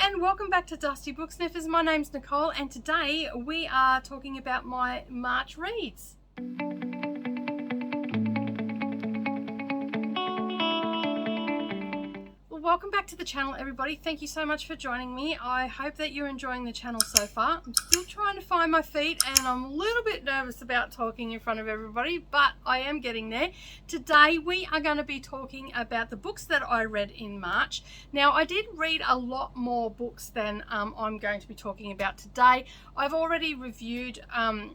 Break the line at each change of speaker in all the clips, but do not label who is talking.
and welcome back to Dusty Book Sniffers. My name's Nicole and today we are talking about my March reads. Welcome back to the channel, everybody. Thank you so much for joining me. I hope that you're enjoying the channel so far. I'm still trying to find my feet and I'm a little bit nervous about talking in front of everybody, but I am getting there. Today we are going to be talking about the books that I read in March. Now, I did read a lot more books than I'm going to be talking about today. I've already reviewed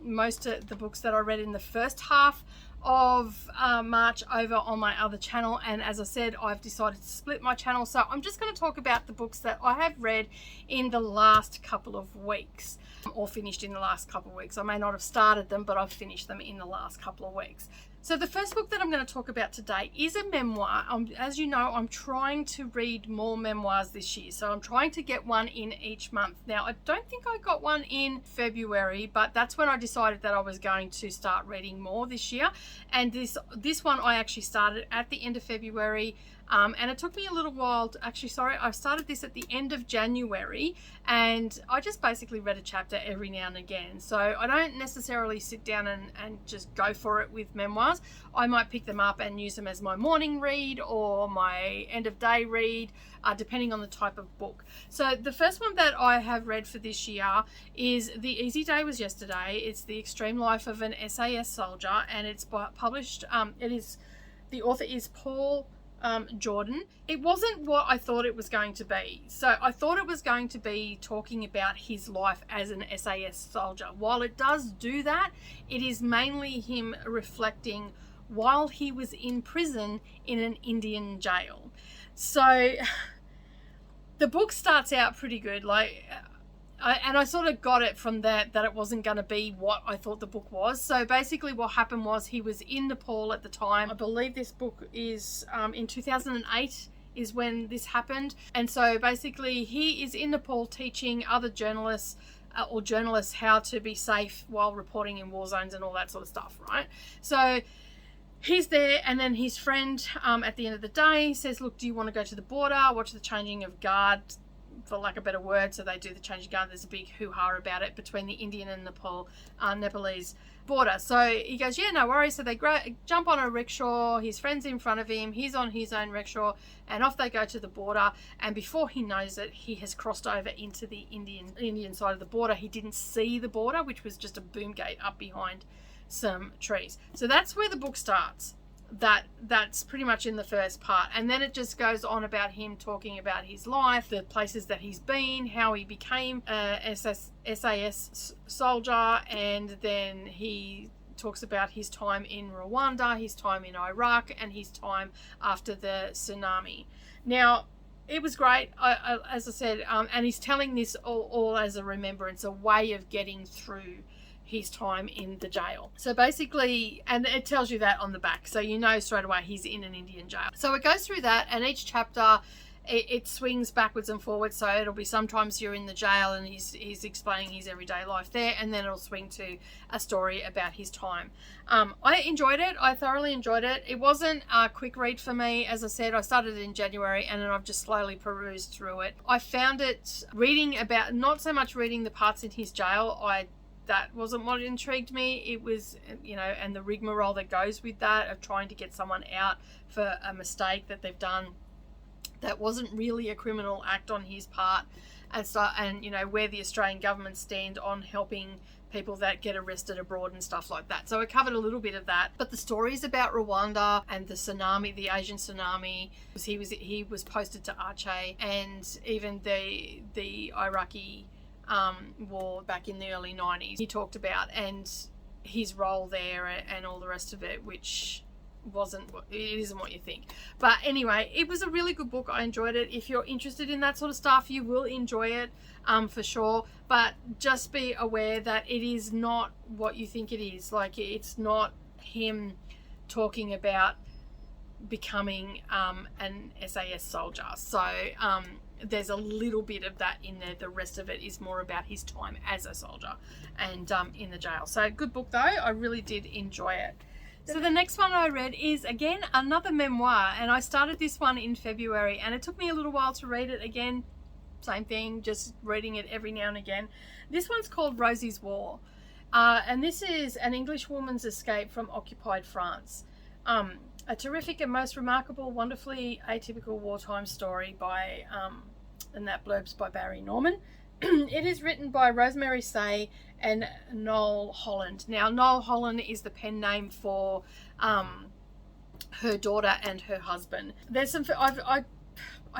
most of the books that I read in the first half of March over on my other channel, and as I said, I've decided to split my channel, so I'm just going to talk about the books that I have read in the last couple of weeks, or finished in the last couple of weeks. I may not have started them, but I've finished them in the last couple of weeks. So the first book that I'm going to talk about today is a memoir. As you know, I'm trying to read more memoirs this year, so I'm trying to get one in each month. Now, I don't think I got one in February, but that's when I decided that I was going to start reading more this year. And this one I actually started at the end of February, and it took me a little while to, I started this at the end of January, and I just basically read a chapter every now and again. So I don't necessarily sit down and just go for it with memoirs. I might pick them up and use them as my morning read or my end of day read, depending on the type of book. So the first one that I have read for this year is The Easy Day Was Yesterday. It's the extreme life of an SAS soldier, and it's published, the author is Paul Jordan. It wasn't what I thought it was going to be. So I thought it was going to be talking about his life as an SAS soldier. While it does do that, it is mainly him reflecting while he was in prison in an Indian jail. So the book starts out pretty good, and I sort of got it from that it wasn't going to be what I thought the book was. So basically what happened was he was in Nepal at the time. I believe this book is in 2008 is when this happened. And so basically he is in Nepal teaching other journalists how to be safe while reporting in war zones and all that sort of stuff, right? So he's there, and then his friend at the end of the day says, look, do you want to go to the border, watch the changing of guard, for lack of a better word? So they do the change of guard. There's a big hoo-ha about it between the Indian and Nepalese border. So he goes, yeah, no worries. So they jump on a rickshaw. His friend's in front of him. He's on his own rickshaw, and off they go to the border. And before he knows it, he has crossed over into the Indian side of the border. He didn't see the border, which was just a boom gate up behind some trees. So that's where the book starts. That's pretty much in the first part, and then it just goes on about him talking about his life, the places that he's been, how he became a SAS soldier, and then he talks about his time in Rwanda, his time in Iraq, and his time after the tsunami. Now, it was great, as I said, and he's telling this all as a remembrance, a way of getting through his time in the jail. So basically, and it tells you that on the back, so you know straight away he's in an Indian jail. So it goes through that, and each chapter it swings backwards and forwards. So it'll be sometimes you're in the jail and he's explaining his everyday life there, and then it'll swing to a story about his time. I enjoyed it. I thoroughly enjoyed it. It wasn't a quick read for me. As I said, I started in January, and then I've just slowly perused through it. I found it not so much reading the parts in his jail. That wasn't what intrigued me. It was, and the rigmarole that goes with that of trying to get someone out for a mistake that they've done that wasn't really a criminal act on his part, and where the Australian government stand on helping people that get arrested abroad and stuff like that. So I covered a little bit of that. But the stories about Rwanda and the tsunami, the Asian tsunami, he was posted to Aceh, and even the Iraqi war back in the early 90s he talked about, and his role there and all the rest of it, which isn't what you think. But anyway, it was a really good book. I enjoyed it. If you're interested in that sort of stuff, you will enjoy it for sure, but just be aware that it is not what you think it is. It's not him talking about becoming an SAS soldier. So there's a little bit of that in there. The rest of it is more about his time as a soldier and in the jail. So good book though. I really did enjoy it. So the next one I read is, again, another memoir, and I started this one in February, and it took me a little while to read it again. same thing, just reading it every now and again. This one's called Rosies Wall, and this is an English woman's escape from occupied France. A terrific and most remarkable, wonderfully atypical wartime story by, and that blurb's by Barry Norman. It is written by Rosemary Say and Noel Holland. Now, Noel Holland is the pen name for her daughter and her husband. There's some, I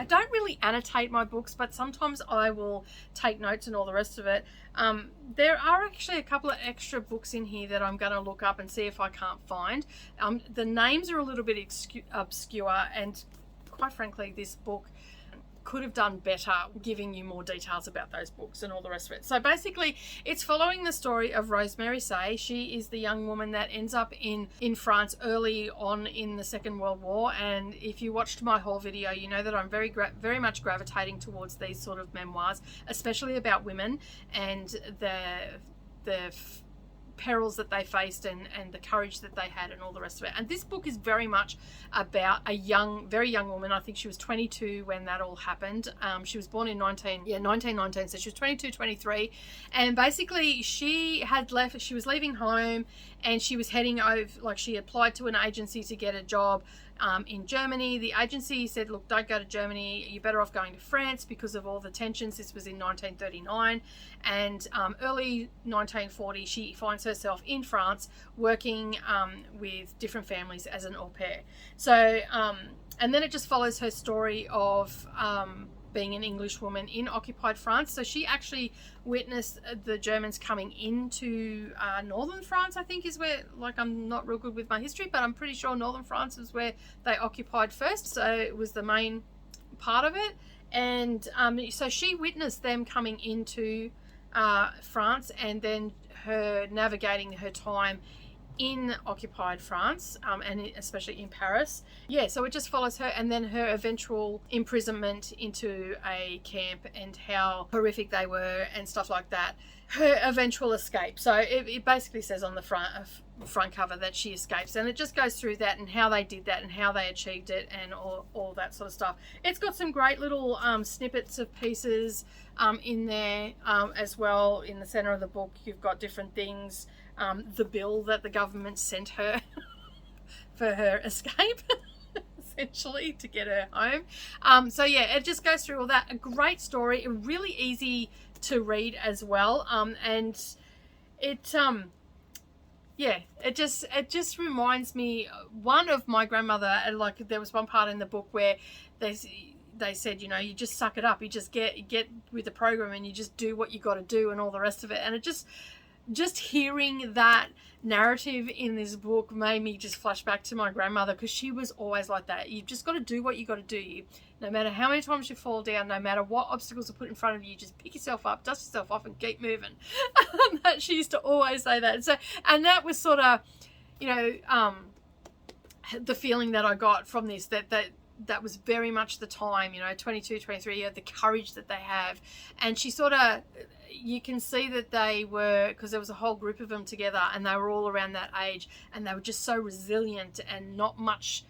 don't really annotate my books, but sometimes I will take notes and all the rest of it. There are actually a couple of extra books in here that I'm going to look up and see if I can't find. The names are a little bit obscure, and quite frankly, this book could have done better giving you more details about those books and all the rest of it. So basically, it's following the story of Rosemary Say. She is the young woman that ends up in France early on in the Second World War, and if you watched my haul video, you know that I'm very much gravitating towards these sort of memoirs, especially about women and the perils that they faced and the courage that they had and all the rest of it. And this book is very much about a very young woman. I think she was 22 when that all happened. She was born in 1919, so she was 22, 23. And basically she was leaving home and she was heading over, like she applied to an agency to get a job in Germany. The agency said, look, don't go to Germany, you're better off going to France because of all the tensions. This was in 1939, and early 1940 she finds herself in France working with different families as an au pair. So and then it just follows her story of being an English woman in occupied France. So she actually witnessed the Germans coming into northern France, I think is where, like, I'm not real good with my history, but I'm pretty sure northern France is where they occupied first. So it was the main part of it. And so she witnessed them coming into France, and then her navigating her time in occupied France, and especially in Paris. Yeah, so it just follows her, and then her eventual imprisonment into a camp and how horrific they were and stuff like that. Her eventual escape. So it basically says on the front cover that she escapes, and it just goes through that and how they did that and how they achieved it and all that sort of stuff. It's got some great little snippets of pieces in there as well. In the center of the book, you've got different things. The bill that the government sent her for her escape, essentially, to get her home. So yeah, it just goes through all that. A great story, really easy to read as well. And it yeah, it just reminds me, one, of my grandmother. Like, there was one part in the book where they said, you know, you just suck it up, you just get with the program and you just do what you got to do and all the rest of it. And it just hearing that narrative in this book made me just flash back to my grandmother, because she was always like that. You've just got to do what you got to do. No matter how many times you fall down, no matter what obstacles are put in front of you, just pick yourself up, dust yourself off, and keep moving. That she used to always say that. So, and that was sort of, you know, the feeling that I got from this, that was very much the time, you know, 22, 23, the courage that they have. And she sort of, you can see that they were, because there was a whole group of them together and they were all around that age, and they were just so resilient, and not much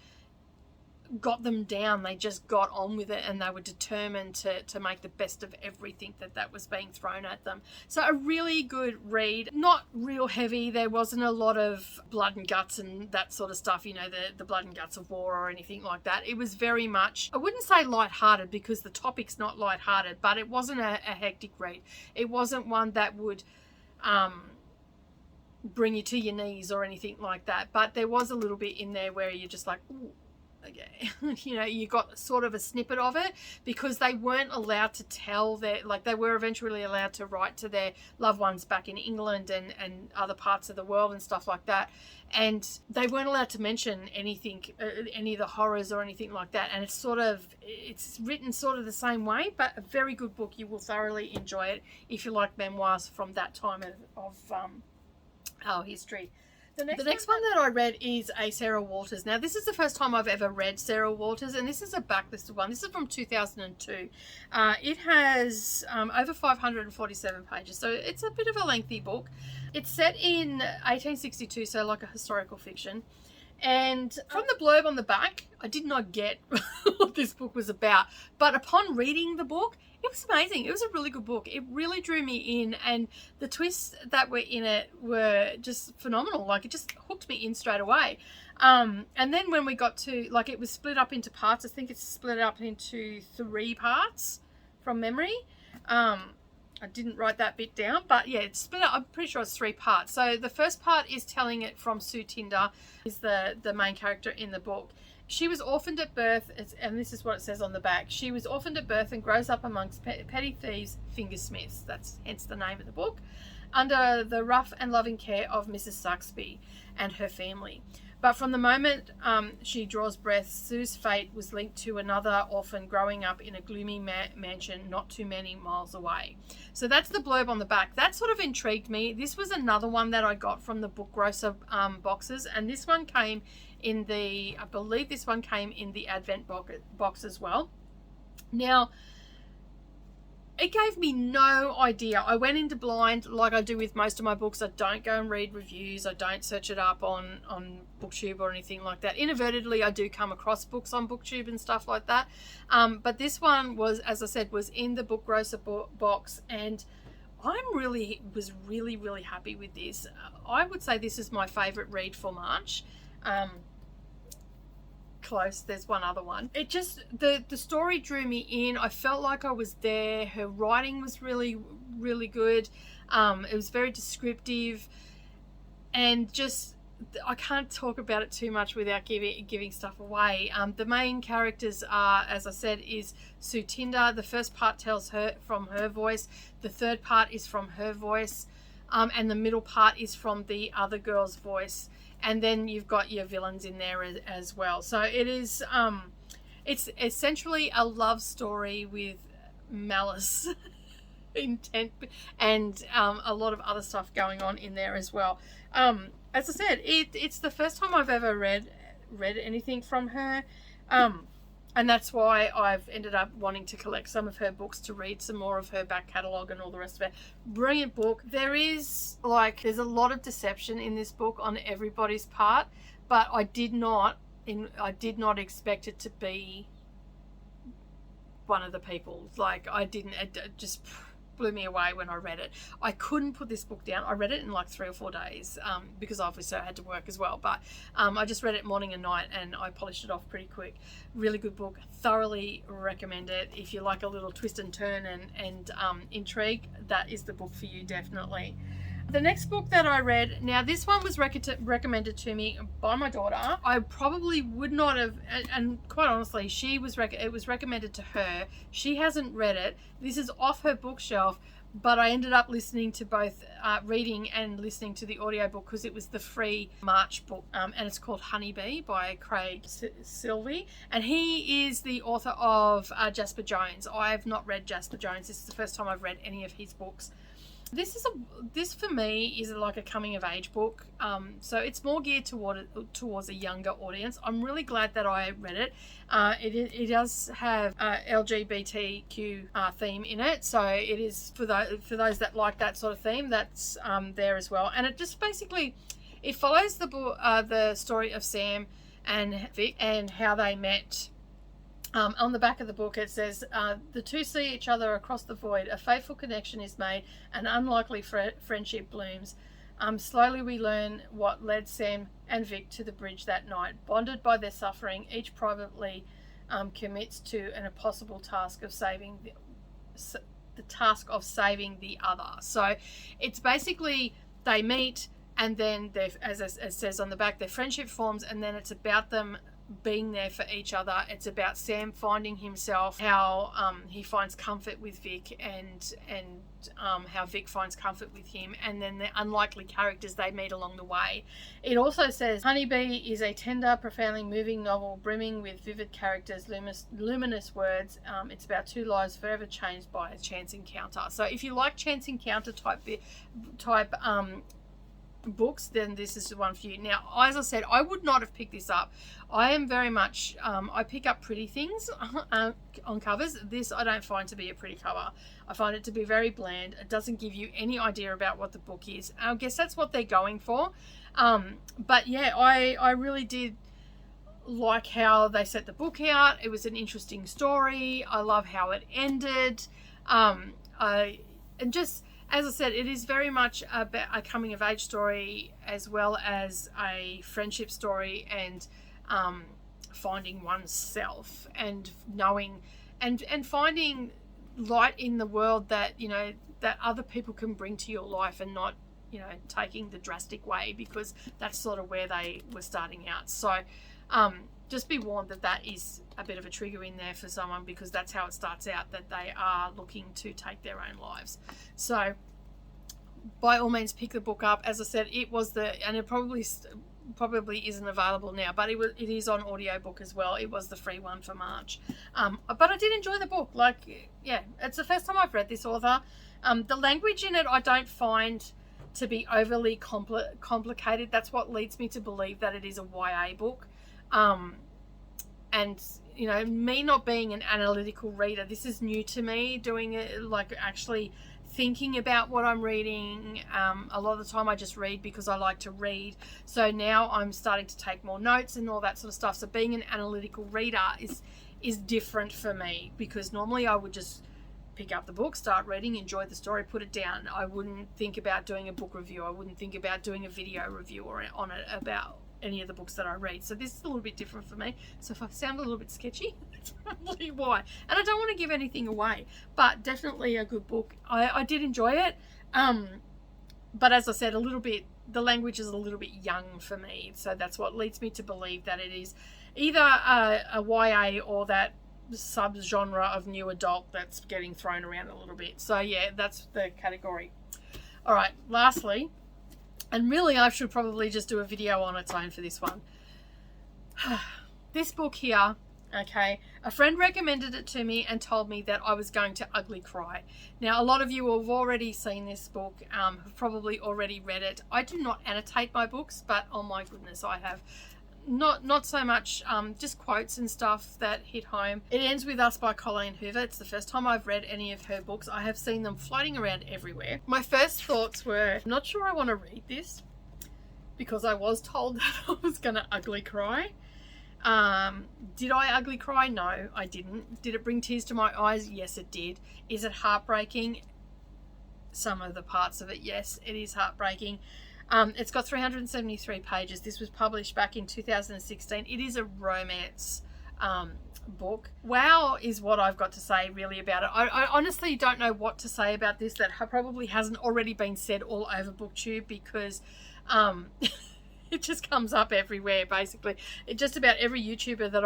got them down. They just got on with it, and they were determined to make the best of everything that was being thrown at them. So a really good read, not real heavy. There wasn't a lot of blood and guts and that sort of stuff, you know, the blood and guts of war or anything like that. It was very much, I wouldn't say lighthearted, because the topic's not lighthearted, but it wasn't a hectic read. It wasn't one that would bring you to your knees or anything like that, but there was a little bit in there where you're just like, ooh, okay. You know, you got sort of a snippet of it, because they weren't allowed to tell they were eventually allowed to write to their loved ones back in England and other parts of the world and stuff like that, and they weren't allowed to mention anything, any of the horrors or anything like that. And it's written sort of the same way, but a very good book. You will thoroughly enjoy it if you like memoirs from that time of our history. The next one that I read is a Sarah Waters. Now, this is the first time I've ever read Sarah Waters, and this is a backlisted one. This is from 2002. It has over 547 pages, so it's a bit of a lengthy book. It's set in 1862, so like a historical fiction. And from the blurb on the back, I did not get what this book was about. But upon reading the book, it was amazing. It was a really good book. It really drew me in, and the twists that were in it were just phenomenal. Like, it just hooked me in straight away. And then when we got to, like, it was split up into parts. I think it's split up into 3 parts from memory. I didn't write that bit down, but yeah, it's split up. I'm pretty sure it's 3 parts. So the first part is telling it from Sue Tinder, is the main character in the book. She was orphaned at birth, and this is what it says on the back. She was orphaned at birth and grows up amongst petty thieves, fingersmiths. That's hence the name of the book, under the rough and loving care of Mrs. Saxby and her family. But from the moment she draws breath, Sue's fate was linked to another orphan growing up in a gloomy mansion not too many miles away. So that's the blurb on the back. That sort of intrigued me. This was another one that I got from the Book Grocer boxes, and this one came in the, I believe this one came in the Advent box as well. Now, it gave me no idea. I went into blind like I do with most of my books. I don't go and read reviews. I don't search it up on Booktube or anything like that. Inadvertently, I do come across books on Booktube and stuff like that. But this one was, as I said, was in the Book Grocer box, and I was really happy with this. I would say this is my favourite read for March. Close, there's one other one. It just, the story drew me in. I felt like I was there. Her writing was really good. It was very descriptive, and just, I can't talk about it too much without giving stuff away. The main characters are, as I said, is Sue Tinder. The first part tells her from her voice. The third part is from her voice, and the middle part is from the other girl's voice. And then you've got your villains in there as well. So it is, it's essentially a love story with malice, intent, and a lot of other stuff going on in there as well. As I said, it's the first time I've ever read anything from her. And that's why I've ended up wanting to collect some of her books to read some more of her back catalogue and all the rest of it. Brilliant book. There's a lot of deception in this book on everybody's part, but I did not expect it to be one of the people. Like, it just blew me away when I read it. I couldn't put this book down. I read it in like 3 or 4 days because obviously I had to work as well, but I just read it morning and night, and I polished it off pretty quick. Really good book. Thoroughly recommend it. If you like a little twist and turn and intrigue, that is the book for you, definitely. The next book that I read, now this one was recommended to me by my daughter. I probably would not have, and quite honestly, it was recommended to her. She hasn't read it. This is off her bookshelf, but I ended up listening to both reading and listening to the audiobook because it was the free March book, and it's called Honeybee by Craig Silvey, and he is the author of Jasper Jones. I have not read Jasper Jones. This is the first time I've read any of his books. This for me is like a coming of age book, so it's more geared towards a younger audience. I'm really glad that I read it. It does have LGBTQ theme in it, so it is for those that like that sort of theme. That's there as well, and it just basically it follows the story of Sam and Vic and how they met. On the back of the book it says, the two see each other across the void, a fateful connection is made, an unlikely friendship blooms. Slowly we learn what led Sam and Vic to the bridge that night. Bonded by their suffering, each privately commits to an impossible task of saving the other. So it's basically they meet, and then as it says on the back, their friendship forms, and then it's about them being there for each other. It's about Sam finding himself, how he finds comfort with Vic, and how Vic finds comfort with him, and then the unlikely characters they meet along the way. It also says Honeybee is a tender, profoundly moving novel brimming with vivid characters, luminous words. It's about 2 lives forever changed by a chance encounter. So if you like chance encounter type books, then this is the one for you. Now, as I said, I would not have picked this up. I am very much, I pick up pretty things on covers. This I don't find to be a pretty cover. I find it to be very bland. It doesn't give you any idea about what the book is. I guess that's what they're going for. But yeah, I really did like how they set the book out. It was an interesting story. I love how it ended. And just, as I said, it is very much about a coming of age story as well as a friendship story, and finding oneself and knowing and finding light in the world that, you know, that other people can bring to your life, and not, you know, taking the drastic way, because that's sort of where they were starting out. So just be warned that that is a bit of a trigger in there for someone, because that's how it starts out, that they are looking to take their own lives. So by all means, pick the book up. As I said, it was and it probably isn't available now, but it is on audiobook as well. It was the free one for March. But I did enjoy the book. Like, yeah, it's the first time I've read this author. The language in it I don't find to be overly complicated. That's what leads me to believe that it is a YA book. And, you know, me not being an analytical reader, this is new to me, doing it, like actually thinking about what I'm reading. A lot of the time I just read because I like to read. So now I'm starting to take more notes and all that sort of stuff. So being an analytical reader is different for me, because normally I would just pick up the book, start reading, enjoy the story, put it down. I wouldn't think about doing a book review. I wouldn't think about doing a video review on it about any of the books that I read. So this is a little bit different for me. So if I sound a little bit sketchy, that's probably why. And I don't want to give anything away, but definitely a good book. I did enjoy it. But as I said, a little bit, the language is a little bit young for me. So that's what leads me to believe that it is either a YA or that sub-genre of new adult that's getting thrown around a little bit. So yeah, that's the category. All right, lastly, and really I should probably just do a video on its own for this one. This book here, okay, a friend recommended it to me and told me that I was going to ugly cry. Now, a lot of you have already seen this book, have probably already read it. I do not annotate my books, but oh my goodness, I have. Not so much, just quotes and stuff that hit home. It Ends With Us by Colleen Hoover. It's the first time I've read any of her books. I have seen them floating around everywhere. My first thoughts were, I'm not sure I want to read this, because I was told that I was going to ugly cry. Did I ugly cry? No, I didn't. Did it bring tears to my eyes? Yes, it did. Is it heartbreaking? Some of the parts of it, yes, it is heartbreaking. It's got 373 pages. This was published back in 2016. It is a romance book. Wow is what I've got to say really about it. I honestly don't know what to say about this that probably hasn't already been said all over Booktube, because it just comes up everywhere basically. Just about every YouTuber that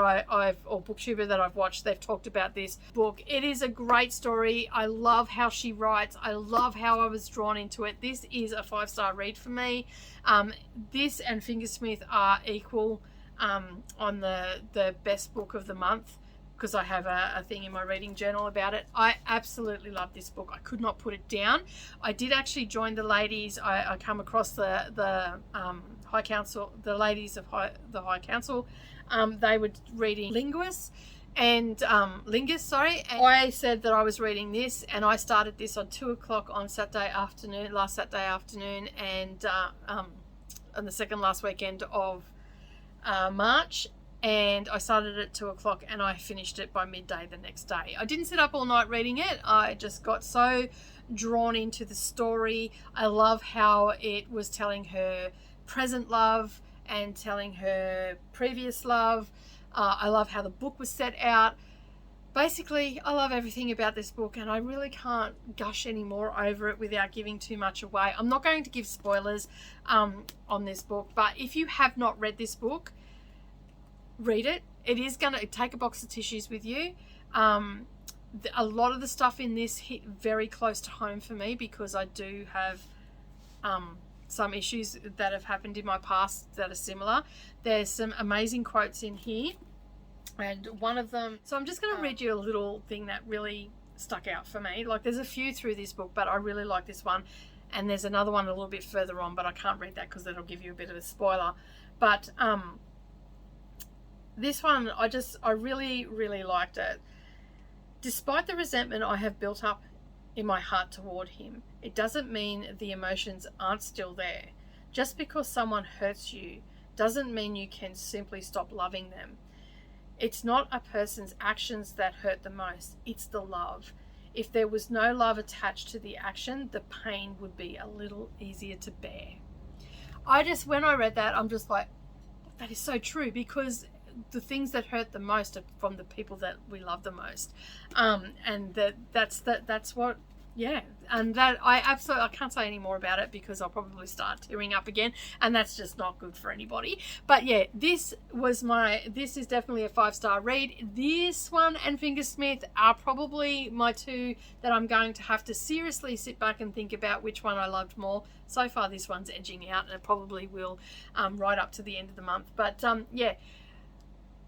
or Booktuber that I've watched, they've talked about this book. It is a great story. I love how she writes. I love how I was drawn into it. This is a 5-star read for me. This and Fingersmith are equal on the best book of the month, because I have a thing in my reading journal about it. I absolutely love this book. I could not put it down. I did actually join the ladies. I come across the High Council, the ladies of the High Council. They were reading Lingus, and I said that I was reading this, and I started this on 2 o'clock on last Saturday afternoon, and on the second last weekend of March. And I started at 2 o'clock and I finished it by midday the next day. I didn't sit up all night reading it. I just got so drawn into the story. I love how it was telling her present love and telling her previous love. I love how the book was set out. Basically, I love everything about this book, and I really can't gush any more over it without giving too much away. I'm not going to give spoilers on this book, but if you have not read this book, read it. It is going to take a box of tissues with you. A lot of the stuff in this hit very close to home for me, because I do have some issues that have happened in my past that are similar. There's some amazing quotes in here, and one of them, so I'm just going to read you a little thing that really stuck out for me. Like, there's a few through this book, but I really like this one. and there's another one a little bit further on, but I can't read that because that'll give you a bit of a spoiler. But this one, I really, really liked it. Despite the resentment I have built up in my heart toward him, it doesn't mean the emotions aren't still there. Just because someone hurts you doesn't mean you can simply stop loving them. It's not a person's actions that hurt the most, it's the love. If there was no love attached to the action, the pain would be a little easier to bear. When I read that, I'm just like, that is so true, because the things that hurt the most are from the people that we love the most. And that's what, yeah. And that I can't say any more about it because I'll probably start tearing up again, and that's just not good for anybody. But yeah, this is definitely a 5-star read. This one and Fingersmith are probably my two that I'm going to have to seriously sit back and think about which one I loved more. So far this one's edging out, and it probably will right up to the end of the month. But yeah,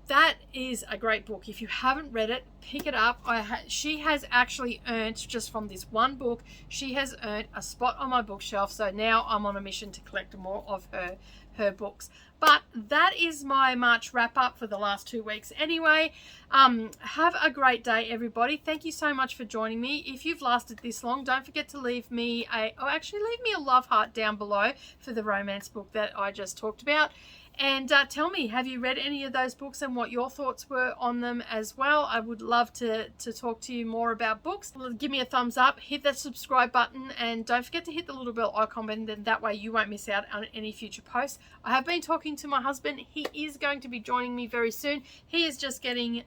that is a great book. If you haven't read it, pick it up. She has actually earned, just from this one book, she has earned a spot on my bookshelf. So now I'm on a mission to collect more of her books. But that is my March wrap up for the last 2 weeks anyway. Have a great day, everybody. Thank you so much for joining me. If you've lasted this long, don't forget to leave me a love heart down below for the romance book that I just talked about. And tell me, have you read any of those books and what your thoughts were on them as well? I would love to talk to you more about books. Give me a thumbs up, hit that subscribe button, and don't forget to hit the little bell icon button. Then that way you won't miss out on any future posts. I have been talking to my husband. He is going to be joining me very soon. He is just getting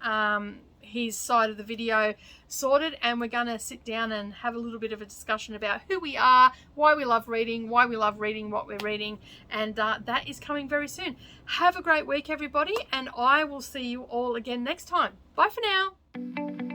his side of the video sorted, and we're going to sit down and have a little bit of a discussion about who we are, why we love reading what we're reading, and that is coming very soon. Have a great week, everybody, and I will see you all again next time. Bye for now.